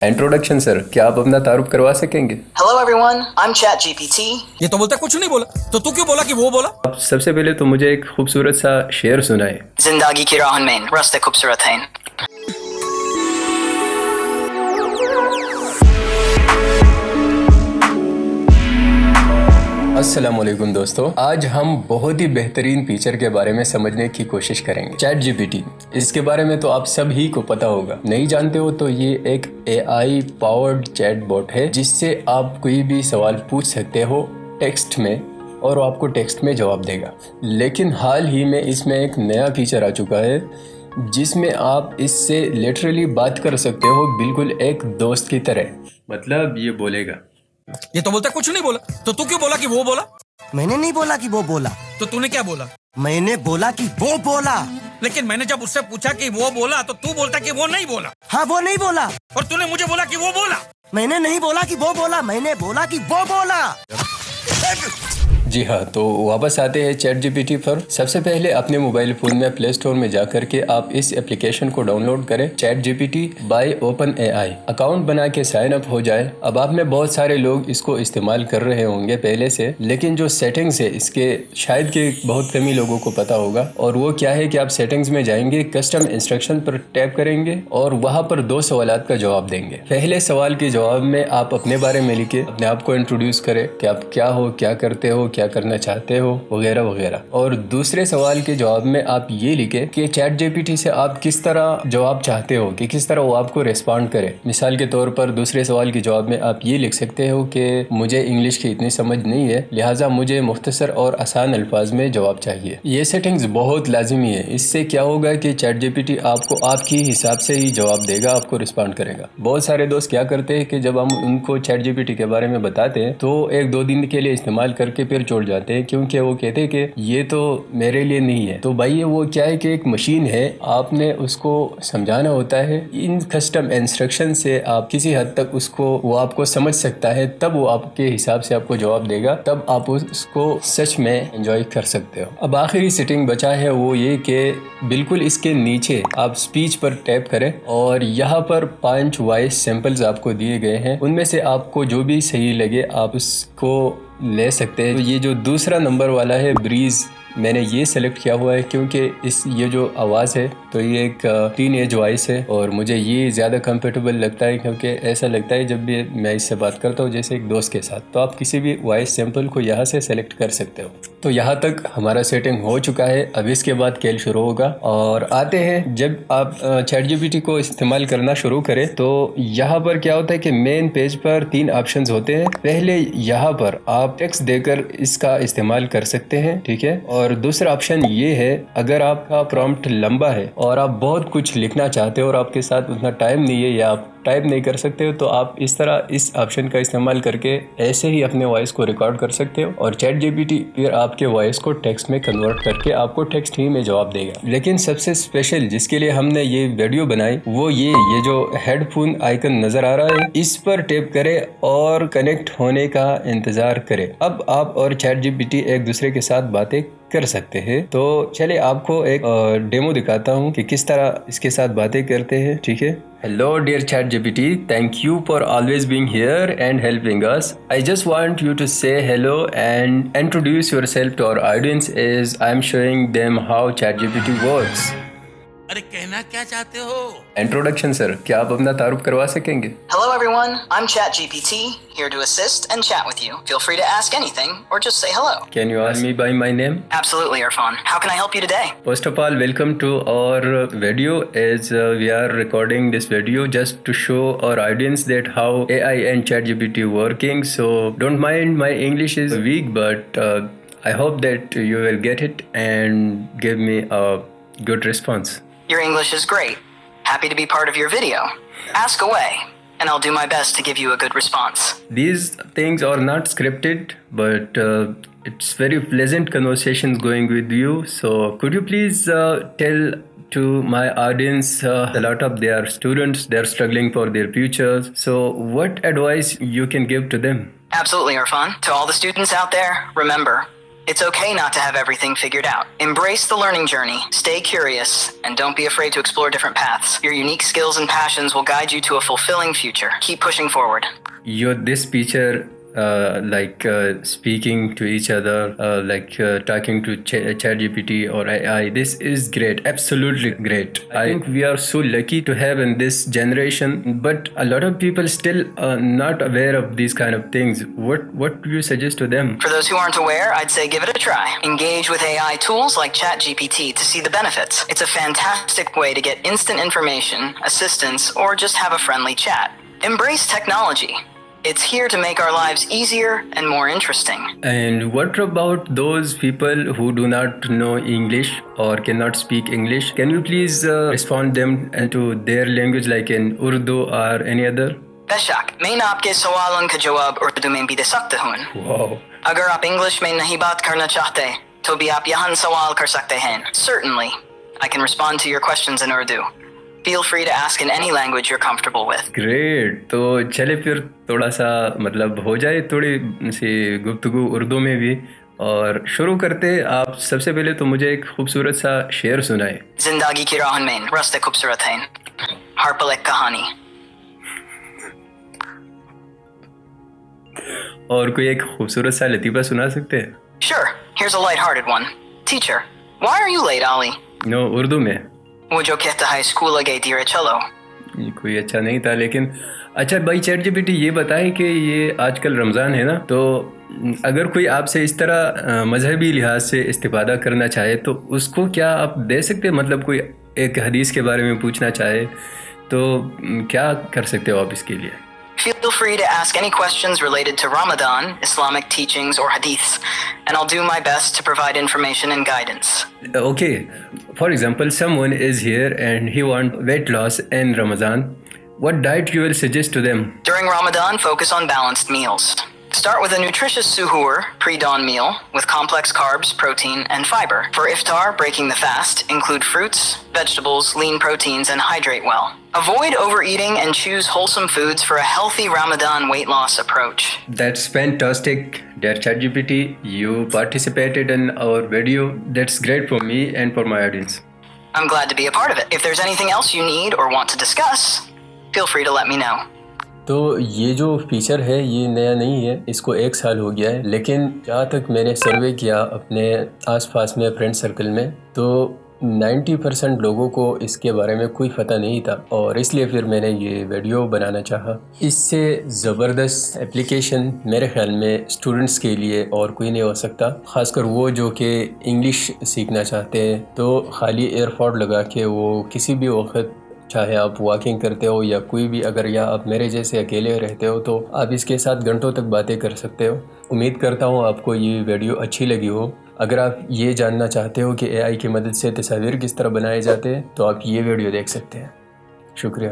Introduction sir, क्या आप अपना तारुफ करवा सकेंगे? Hello everyone, I'm ChatGPT. ये तो बोलता कुछ नहीं बोला, तो तू क्यों बोला कि वो बोला? आप सबसे पहले तो मुझे एक खूबसूरत सा शेर सुनाए। जिंदगी की राहन में रास्ते खूबसूरत हैं। अस्सलामुअलैकुम दोस्तों, आज हम बहुत ही बेहतरीन फीचर के बारे में समझने की कोशिश करेंगे। चैट जीपीटी, इसके बारे में तो आप सभी को पता होगा। नहीं जानते हो तो ये एक AI पावर्ड चैट बॉट है जिससे आप कोई भी सवाल पूछ सकते हो टेक्स्ट में और वो आपको टेक्स्ट में जवाब देगा। लेकिन हाल ही में इसमें एक नया फीचर आ चुका है जिसमें आप इससे लिटरली बात कर सकते हो, बिल्कुल एक दोस्त की तरह। मतलब ये बोलेगा। ये तो बोलता कुछ नहीं बोला, तो तू क्यों बोला कि वो बोला? मैंने नहीं बोला कि वो बोला, तो तूने क्या बोला? मैंने बोला कि वो बोला। लेकिन मैंने जब उससे पूछा कि वो बोला तो तू बोलता कि वो नहीं बोला, हाँ वो नहीं बोला। और तूने मुझे बोला कि वो बोला। मैंने नहीं बोला कि वो बोला, मैंने बोला कि वो बोला। जी हाँ, तो वापस आते हैं चैट जीपीटी पर। सबसे पहले अपने मोबाइल फ़ोन में प्ले स्टोर में जा करके आप इस एप्लीकेशन को डाउनलोड करें, chat GPT bye open AI। Account बना के साइन अप हो जाए। अब आप में बहुत सारे लोग इसको इस्तेमाल कर रहे होंगे पहले से, लेकिन जो सेटिंग्स है इसके शायद के बहुत कम ही लोगों को पता होगा। और वो क्या है कि आप सेटिंग्स में जाएंगे, कस्टम इंस्ट्रक्शन पर टैप करेंगे और वहाँ पर 2 सवालात का जवाब देंगे। पहले सवाल के जवाब में आप अपने बारे में लिखे, अपने आप को इंट्रोड्यूस करें कि आप क्या हो, क्या करते हो, क्या करना चाहते हो, वगैरह वगैरह। और दूसरे सवाल के जवाब में आप ये लिखे कि चैट जीपीटी से आप किस तरह जवाब चाहते हो, कि किस तरह वो आपको रिस्पॉन्ड करे। मिसाल के तौर पर दूसरे सवाल के जवाब में आप ये लिख सकते हो कि मुझे इंग्लिश की इतनी समझ नहीं है, लिहाजा मुझे मुख्तसर और आसान अल्फाज में जवाब चाहिए। ये सेटिंग्स बहुत लाजिमी है। इससे क्या होगा कि चैट जीपीटी आपको आपकी हिसाब से ही जवाब देगा, आपको रिस्पॉन्ड करेगा। बहुत सारे दोस्त क्या करते हैं कि जब हम उनको चैट जीपीटी के बारे में बताते हैं तो 1-2 दिन के लिए इस्तेमाल करके फिर छोड़ जाते हैं, क्योंकि वो कहते हैं कि ये तो मेरे लिए नहीं है। तो भाई वो क्या है कि एक मशीन है, आपने उसको समझाना होता है। इन कस्टम इंस्ट्रक्शन से आप किसी हद तक उसको वो आपको समझ सकता है, तब वो आपके हिसाब से आपको जवाब देगा, तब आप उसको सच में एंजॉय कर सकते हो। अब आखिरी सेटिंग बचा है वो ये कि बिल्कुल इसके नीचे आप स्पीच पर टैप करें और यहाँ पर 5 वॉइस सैंपल्स आपको दिए गए हैं। उनमें से आपको जो भी सही लगे आप उसको ले सकते हैं। तो ये जो दूसरा नंबर वाला है ब्रीज, मैंने ये सेलेक्ट किया हुआ है क्योंकि ये जो आवाज़ है तो ये एक टीनेज वॉइस है और मुझे ये ज़्यादा कंफर्टेबल लगता है, क्योंकि ऐसा लगता है जब भी मैं इससे बात करता हूँ जैसे एक दोस्त के साथ। तो आप किसी भी वॉइस सैंपल को यहाँ से सेलेक्ट कर सकते हो। तो यहाँ तक हमारा सेटिंग हो चुका है। अब इसके बाद खेल शुरू होगा। और आते हैं, जब आप चैट जीपीटी को इस्तेमाल करना शुरू करें तो यहाँ पर क्या होता है कि मेन पेज पर 3 ऑप्शंस होते हैं। पहले यहाँ पर आप टेक्स्ट देकर इसका इस्तेमाल कर सकते हैं, ठीक है। और दूसरा ऑप्शन ये है, अगर आपका प्रॉम्प्ट लंबा है और आप बहुत कुछ लिखना चाहते हो और आपके साथ उतना टाइम नहीं है या आप टाइप नहीं कर सकते हो, तो आप इस तरह इस ऑप्शन का इस्तेमाल करके ऐसे ही अपने वॉइस को रिकॉर्ड कर सकते हो और चैट जीपीटी फिर आपके वॉइस को टेक्स्ट में कन्वर्ट करके आपको टेक्स्ट ही में जवाब देगा। लेकिन सबसे स्पेशल जिसके लिए हमने ये वीडियो बनाई वो ये जो हेडफोन आइकन नजर आ रहा है, इस पर टैप करें और कनेक्ट होने का इंतजार करें। अब आप और चैट जीपीटी एक दूसरे के साथ बातें कर सकते हैं। तो चलिए आपको एक डेमो दिखाता हूँ कि किस तरह इसके साथ बातें करते हैं, ठीक है। Hello dear ChatGPT, thank you for always being here and helping us. I just want you to say hello and introduce yourself to our audience as I'm showing them how ChatGPT works. अरे कहना क्या चाहते हो? Introduction sir, क्या आप अपना तारुफ करवा सकेंगे? Hello everyone, I'm ChatGPT, here to assist and chat with you. Feel free to ask anything or just say hello. Can you ask me by my name? Absolutely, Irfan. How can I help you today? First of all, welcome to our video as we are recording this video just to show our audience that how AI and ChatGPT working. So don't mind my English is weak, but I hope that you will get it and give me a good response. Your English is great. Happy to be part of your video. Ask away, and I'll do my best to give you a good response. These things are not scripted, but it's very pleasant conversations going with you. So could you please tell to my audience, a lot of their students, they're struggling for their futures. So what advice you can give to them? Absolutely, Irfan. To all the students out there, remember, It's okay not to have everything figured out. Embrace the learning journey, stay curious, and don't be afraid to explore different paths. Your unique skills and passions will guide you to a fulfilling future. Keep pushing forward. This picture, speaking to each other, talking to ChatGPT or AI, this is great, absolutely great. I think we are so lucky to have in this generation, but a lot of people still are not aware of these kind of things. What do you suggest to them? For those who aren't aware, I'd say give it a try. Engage with AI tools like ChatGPT to see the benefits. It's a fantastic way to get instant information, assistance, or just have a friendly chat. Embrace technology. It's here to make our lives easier and more interesting. And what about those people who do not know English or cannot speak English? Can you please respond them into their language, like in Urdu or any other? बेशक मैं ना आपके सवालों का जवाब उर्दू में भी दे सकता हूँ. Wow. अगर आप इंग्लिश में नहीं बात करना चाहते तो भी आप यहाँ सवाल कर सकते हैं. Certainly, I can respond to your questions in Urdu. Feel free to ask in any language you're comfortable with. Great. तो चले फिर थोड़ा सा मतलब हो जाए थोड़ी सी गुफ्तगू उर्दू में भी, और शुरू करते. आप सबसे पहले तो मुझे एक खूबसूरत सा शेर सुनाए. जिंदगी की राह में रास्ते खूबसूरत हैं, हर पल एक कहानी. और कोई एक खूबसूरत सा लतीफ़ा सुना सकते हैं? Sure, here's a light-hearted one. Teacher, why are you late, Ali? No, Urdu में. वो जो कहता है स्कूल गई धीरे चलो. ये कोई अच्छा नहीं था, लेकिन अच्छा भाई ChatGPT ये बताए कि ये आजकल रमज़ान है ना, तो अगर कोई आपसे इस तरह मजहबी लिहाज से इस्तिफ़ादा करना चाहे तो उसको क्या आप दे सकते हैं? मतलब कोई एक हदीस के बारे में पूछना चाहे तो क्या कर सकते हो आप इसके लिए? Feel free to ask any questions related to Ramadan, Islamic teachings, or hadiths, and I'll do my best to provide information and guidance. Okay, for example, someone is here and he wants weight loss in Ramadan. What diet you will suggest to them? During Ramadan, focus on balanced meals. Start with a nutritious suhoor, pre-dawn meal, with complex carbs, protein, and fiber. For iftar, breaking the fast, include fruits, vegetables, lean proteins, and hydrate well. Avoid overeating and choose wholesome foods for a healthy Ramadan weight loss approach. That's fantastic, dear ChatGPT. You participated in our video. That's great for me and for my audience. I'm glad to be a part of it. If there's anything else you need or want to discuss, feel free to let me know. تو یہ جو feature ہے یہ نیا نہیں ہے، اس کو 1 سال ہو گیا ہے، لیکن جہاں تک میں نے سروے کیا اپنے آس پاس میں فرینڈ سرکل میں تو 90% لوگوں کو اس کے بارے میں کوئی پتہ نہیں تھا، اور اس لیے پھر میں نے یہ ویڈیو بنانا چاہا. اس سے زبردست اپلیکیشن میرے خیال میں اسٹوڈنٹس کے لیے اور کوئی نہیں ہو سکتا، خاص کر وہ جو کہ انگلش سیکھنا چاہتے ہیں. تو خالی ایئر پوڈ لگا کے وہ کسی بھی وقت، چاہے آپ واکنگ کرتے ہو یا کوئی بھی، اگر یا آپ میرے جیسے اکیلے رہتے ہو تو آپ اس کے ساتھ گھنٹوں تک باتیں کر سکتے ہو. امید کرتا ہوں آپ کو یہ ویڈیو اچھی لگی ہو. اگر آپ یہ جاننا چاہتے ہو کہ AI کی مدد سے تصاویر کس طرح بنائے جاتے ہیں تو آپ یہ ویڈیو دیکھ سکتے ہیں. شکریہ.